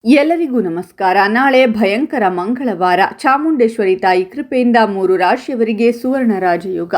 ಎಲ್ಲರಿಗೂ ನಮಸ್ಕಾರ. ನಾಳೆ ಭಯಂಕರ ಮಂಗಳವಾರ. ಚಾಮುಂಡೇಶ್ವರಿ ತಾಯಿ ಕೃಪೆಯಿಂದ 3 ರಾಶಿಯವರಿಗೆ ಸುವರ್ಣ ರಾಜಯೋಗ.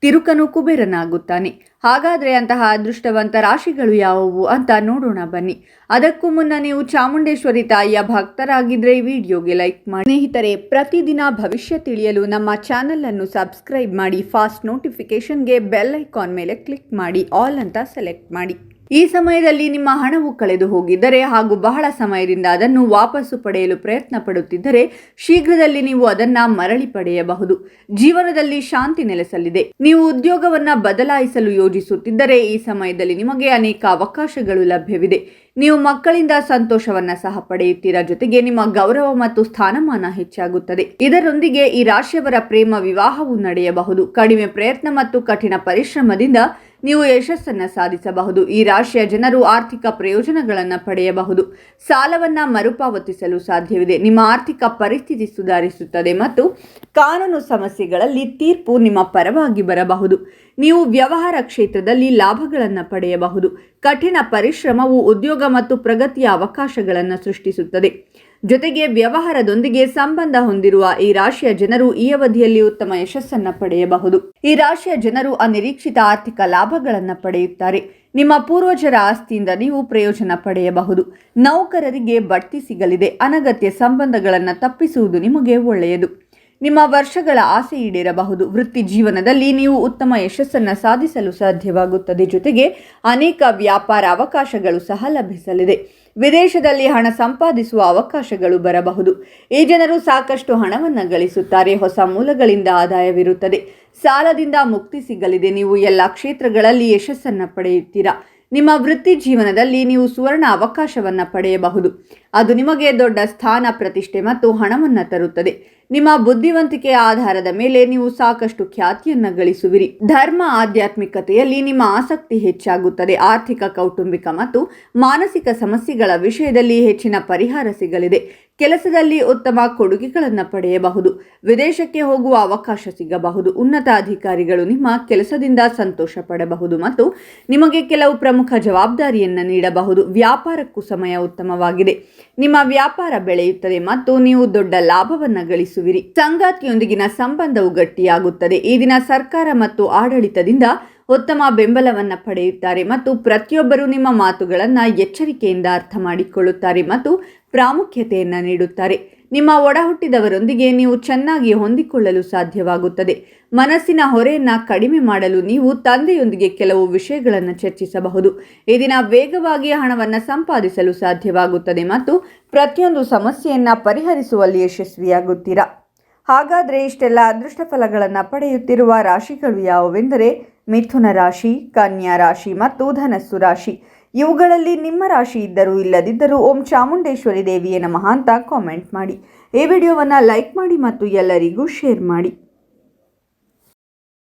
ತಿರುಕನು ಕುಬೇರನಾಗುತ್ತಾನೆ. ಹಾಗಾದರೆ ಅಂತಹ ಅದೃಷ್ಟವಂತ ರಾಶಿಗಳು ಯಾವುವು ಅಂತ ನೋಡೋಣ ಬನ್ನಿ. ಅದಕ್ಕೂ ಮುನ್ನ ನೀವು ಚಾಮುಂಡೇಶ್ವರಿ ತಾಯಿಯ ಭಕ್ತರಾಗಿದ್ದರೆ ಈ ವಿಡಿಯೋಗೆ ಲೈಕ್ ಮಾಡಿ. ಸ್ನೇಹಿತರೆ, ಪ್ರತಿದಿನ ಭವಿಷ್ಯ ತಿಳಿಯಲು ನಮ್ಮ ಚಾನೆಲ್ ಅನ್ನು ಸಬ್ಸ್ಕ್ರೈಬ್ ಮಾಡಿ. ಫಾಸ್ಟ್ ನೋಟಿಫಿಕೇಶನ್ಗೆ ಬೆಲ್ ಐಕಾನ್ ಮೇಲೆ ಕ್ಲಿಕ್ ಮಾಡಿ. ಆಲ್ ಅಂತ ಸೆಲೆಕ್ಟ್ ಮಾಡಿ. ಈ ಸಮಯದಲ್ಲಿ ನಿಮ್ಮ ಹಣವು ಕಳೆದು ಹೋಗಿದ್ದರೆ ಹಾಗೂ ಬಹಳ ಸಮಯದಿಂದ ಅದನ್ನು ವಾಪಸ್ಸು ಪಡೆಯಲು ಪ್ರಯತ್ನ ಪಡುತ್ತಿದ್ದರೆ ಶೀಘ್ರದಲ್ಲಿ ನೀವು ಅದನ್ನ ಮರಳಿ ಪಡೆಯಬಹುದು. ಜೀವನದಲ್ಲಿ ಶಾಂತಿ ನೆಲೆಸಲಿದೆ. ನೀವು ಉದ್ಯೋಗವನ್ನ ಬದಲಾಯಿಸಲು ಯೋಜಿಸುತ್ತಿದ್ದರೆ ಈ ಸಮಯದಲ್ಲಿ ನಿಮಗೆ ಅನೇಕ ಅವಕಾಶಗಳು ಲಭ್ಯವಿದೆ. ನೀವು ಮಕ್ಕಳಿಂದ ಸಂತೋಷವನ್ನ ಸಹ ಪಡೆಯುತ್ತೀರಾ. ಜೊತೆಗೆ ನಿಮ್ಮ ಗೌರವ ಮತ್ತು ಸ್ಥಾನಮಾನ ಹೆಚ್ಚಾಗುತ್ತದೆ. ಇದರೊಂದಿಗೆ ಈ ರಾಶಿಯವರ ಪ್ರೇಮ ವಿವಾಹವು ನಡೆಯಬಹುದು. ಕಡಿಮೆ ಪ್ರಯತ್ನ ಮತ್ತು ಕಠಿಣ ಪರಿಶ್ರಮದಿಂದ ನೀವು ಯಶಸ್ಸನ್ನು ಸಾಧಿಸಬಹುದು. ಈ ರಾಶಿಯ ಜನರು ಆರ್ಥಿಕ ಪ್ರಯೋಜನಗಳನ್ನು ಪಡೆಯಬಹುದು. ಸಾಲವನ್ನ ಮರುಪಾವತಿಸಲು ಸಾಧ್ಯವಿದೆ. ನಿಮ್ಮ ಆರ್ಥಿಕ ಪರಿಸ್ಥಿತಿ ಸುಧಾರಿಸುತ್ತದೆ ಮತ್ತು ಕಾನೂನು ಸಮಸ್ಯೆಗಳಲ್ಲಿ ತೀರ್ಪು ನಿಮ್ಮ ಪರವಾಗಿ ಬರಬಹುದು. ನೀವು ವ್ಯವಹಾರ ಕ್ಷೇತ್ರದಲ್ಲಿ ಲಾಭಗಳನ್ನು ಪಡೆಯಬಹುದು. ಕಠಿಣ ಪರಿಶ್ರಮವು ಉದ್ಯೋಗ ಮತ್ತು ಪ್ರಗತಿಯ ಅವಕಾಶಗಳನ್ನು ಸೃಷ್ಟಿಸುತ್ತದೆ. ಜೊತೆಗೆ ವ್ಯವಹಾರದೊಂದಿಗೆ ಸಂಬಂಧ ಹೊಂದಿರುವ ಈ ರಾಶಿಯ ಜನರು ಈ ಅವಧಿಯಲ್ಲಿ ಉತ್ತಮ ಯಶಸ್ಸನ್ನು ಪಡೆಯಬಹುದು. ಈ ರಾಶಿಯ ಜನರು ಅನಿರೀಕ್ಷಿತ ಆರ್ಥಿಕ ಲಾಭಗಳನ್ನು ಪಡೆಯುತ್ತಾರೆ. ನಿಮ್ಮ ಪೂರ್ವಜರ ಆಸ್ತಿಯಿಂದ ನೀವು ಪ್ರಯೋಜನ ಪಡೆಯಬಹುದು. ನೌಕರರಿಗೆ ಬಡ್ತಿ ಸಿಗಲಿದೆ. ಅನಗತ್ಯ ಸಂಬಂಧಗಳನ್ನು ತಪ್ಪಿಸುವುದು ನಿಮಗೆ ಒಳ್ಳೆಯದು. ನಿಮ್ಮ ವರ್ಷಗಳ ಆಸೆ ಈಡೇರಬಹುದು. ವೃತ್ತಿ ಜೀವನದಲ್ಲಿ ನೀವು ಉತ್ತಮ ಯಶಸ್ಸನ್ನು ಸಾಧಿಸಲು ಸಾಧ್ಯವಾಗುತ್ತದೆ. ಜೊತೆಗೆ ಅನೇಕ ವ್ಯಾಪಾರ ಅವಕಾಶಗಳು ಸಹ ಲಭಿಸಲಿದೆ. ವಿದೇಶದಲ್ಲಿ ಹಣ ಸಂಪಾದಿಸುವ ಅವಕಾಶಗಳು ಬರಬಹುದು. ಈ ಜನರು ಸಾಕಷ್ಟು ಹಣವನ್ನು ಗಳಿಸುತ್ತಾರೆ. ಹೊಸ ಮೂಲಗಳಿಂದ ಆದಾಯವಿರುತ್ತದೆ. ಸಾಲದಿಂದ ಮುಕ್ತಿ ಸಿಗಲಿದೆ. ನೀವು ಎಲ್ಲ ಕ್ಷೇತ್ರಗಳಲ್ಲಿ ಯಶಸ್ಸನ್ನು ಪಡೆಯುತ್ತೀರಾ. ನಿಮ್ಮ ವೃತ್ತಿ ಜೀವನದಲ್ಲಿ ನೀವು ಸುವರ್ಣ ಅವಕಾಶವನ್ನು ಪಡೆಯಬಹುದು. ಅದು ನಿಮಗೆ ದೊಡ್ಡ ಸ್ಥಾನ, ಪ್ರತಿಷ್ಠೆ ಮತ್ತು ಹಣವನ್ನು ತರುತ್ತದೆ. ನಿಮ್ಮ ಬುದ್ಧಿವಂತಿಕೆಯ ಆಧಾರದ ಮೇಲೆ ನೀವು ಸಾಕಷ್ಟು ಖ್ಯಾತಿಯನ್ನು ಗಳಿಸುವಿರಿ. ಧರ್ಮ, ಆಧ್ಯಾತ್ಮಿಕತೆಯಲ್ಲಿ ನಿಮ್ಮ ಆಸಕ್ತಿ ಹೆಚ್ಚಾಗುತ್ತದೆ. ಆರ್ಥಿಕ, ಕೌಟುಂಬಿಕ ಮತ್ತು ಮಾನಸಿಕ ಸಮಸ್ಯೆಗಳ ವಿಷಯದಲ್ಲಿ ಹೆಚ್ಚಿನ ಪರಿಹಾರ ಸಿಗಲಿದೆ. ಕೆಲಸದಲ್ಲಿ ಉತ್ತಮ ಕೊಡುಗೆಗಳನ್ನು ಪಡೆಯಬಹುದು. ವಿದೇಶಕ್ಕೆ ಹೋಗುವ ಅವಕಾಶ ಸಿಗಬಹುದು. ಉನ್ನತ ಅಧಿಕಾರಿಗಳು ನಿಮ್ಮ ಕೆಲಸದಿಂದ ಸಂತೋಷ ಪಡಬಹುದು ಮತ್ತು ನಿಮಗೆ ಕೆಲವು ಪ್ರಮುಖ ಜವಾಬ್ದಾರಿಯನ್ನು ನೀಡಬಹುದು. ವ್ಯಾಪಾರಕ್ಕೂ ಸಮಯ ಉತ್ತಮವಾಗಿದೆ. ನಿಮ್ಮ ವ್ಯಾಪಾರ ಬೆಳೆಯುತ್ತದೆ ಮತ್ತು ನೀವು ದೊಡ್ಡ ಲಾಭವನ್ನು ಗಳಿಸುವಿರಿ. ಸಂಗಾತಿಯೊಂದಿಗಿನ ಸಂಬಂಧವು ಗಟ್ಟಿಯಾಗುತ್ತದೆ. ಈ ದಿನ ಸರ್ಕಾರ ಮತ್ತು ಆಡಳಿತದಿಂದ ಉತ್ತಮ ಬೆಂಬಲವನ್ನು ಪಡೆಯುತ್ತಾರೆ ಮತ್ತು ಪ್ರತಿಯೊಬ್ಬರು ನಿಮ್ಮ ಮಾತುಗಳನ್ನು ಎಚ್ಚರಿಕೆಯಿಂದ ಅರ್ಥ ಮಾಡಿಕೊಳ್ಳುತ್ತಾರೆ ಮತ್ತು ಪ್ರಾಮುಖ್ಯತೆಯನ್ನು ನೀಡುತ್ತಾರೆ. ನಿಮ್ಮ ಒಡಹುಟ್ಟಿದವರೊಂದಿಗೆ ನೀವು ಚೆನ್ನಾಗಿ ಹೊಂದಿಕೊಳ್ಳಲು ಸಾಧ್ಯವಾಗುತ್ತದೆ. ಮನಸ್ಸಿನ ಹೊರೆಯನ್ನು ಕಡಿಮೆ ಮಾಡಲು ನೀವು ತಂದೆಯೊಂದಿಗೆ ಕೆಲವು ವಿಷಯಗಳನ್ನು ಚರ್ಚಿಸಬಹುದು. ಈ ದಿನ ವೇಗವಾಗಿ ಹಣವನ್ನು ಸಂಪಾದಿಸಲು ಸಾಧ್ಯವಾಗುತ್ತದೆ ಮತ್ತು ಪ್ರತಿಯೊಂದು ಸಮಸ್ಯೆಯನ್ನು ಪರಿಹರಿಸುವಲ್ಲಿ ಯಶಸ್ವಿಯಾಗುತ್ತೀರಾ. ಹಾಗಾದರೆ ಇಷ್ಟೆಲ್ಲ ಅದೃಷ್ಟ ಫಲಗಳನ್ನು ಪಡೆಯುತ್ತಿರುವ ರಾಶಿಗಳು ಯಾವುವೆಂದರೆ ಮಿಥುನ ರಾಶಿ, ಕನ್ಯಾ ರಾಶಿ ಮತ್ತು ಧನಸ್ಸು ರಾಶಿ. ಇವುಗಳಲ್ಲಿ ನಿಮ್ಮ ರಾಶಿ ಇದ್ದರೂ ಇಲ್ಲದಿದ್ದರೂ ಓಂ ಚಾಮುಂಡೇಶ್ವರಿ ದೇವಿಯೇ ನಮಃ ಅಂತ ಕಾಮೆಂಟ್ ಮಾಡಿ. ಈ ವಿಡಿಯೋವನ್ನು ಲೈಕ್ ಮಾಡಿ ಮತ್ತು ಎಲ್ಲರಿಗೂ ಶೇರ್ ಮಾಡಿ.